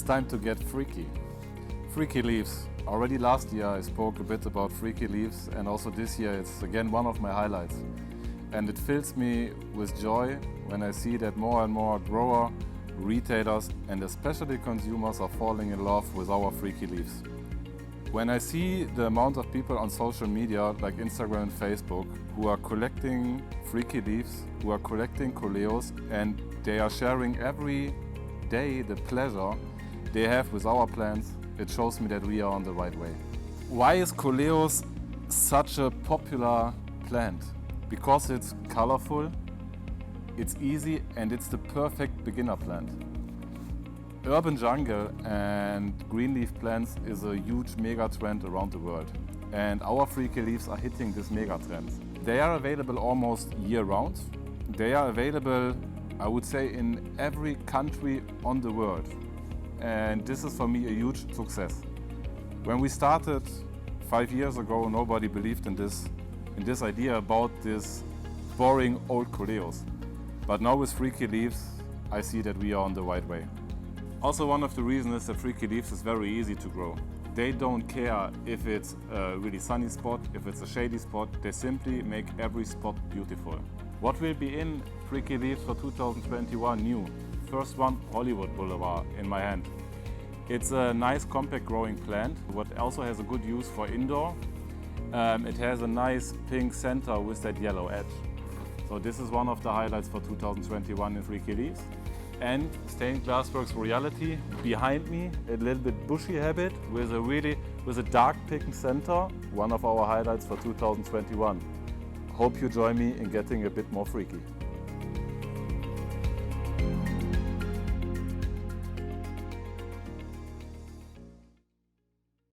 It's time to get freaky. Freaky leaves. Already last year I spoke a bit about freaky leaves, and also this year it's again one of my highlights. And it fills me with joy when I see that more and more growers, retailers and especially consumers are falling in love with our freaky leaves. When I see the amount of people on social media like Instagram and Facebook who are collecting freaky leaves, who are collecting Coleus, and they are sharing every day the pleasure they have with our plants, it shows me that we are on the right way. Why is Coleus such a popular plant? Because it's colorful, it's easy, and it's the perfect beginner plant. Urban jungle and green leaf plants is a huge mega trend around the world, and our freaky leaves are hitting this mega trend. They are available almost year round. They are available, I would say, in every country on the world, and this is for me a huge success. When we started 5 years ago, nobody believed in this idea about this boring old Coleus. But now with freaky leaves, I see that we are on the right way. Also, one of the reasons is that freaky leaves is very easy to grow. They don't care if it's a really sunny spot, if it's a shady spot, they simply make every spot beautiful. What will be in freaky leaves for 2021 new? First one, Hollywood Boulevard in my hand. It's a nice compact growing plant, what also has a good use for indoor. It has a nice pink center with that yellow edge. So this is one of the highlights for 2021 in freaky leaves. And Stained Glassworks Reality behind me, a little bit bushy habit with a dark pink center, one of our highlights for 2021. Hope you join me in getting a bit more freaky.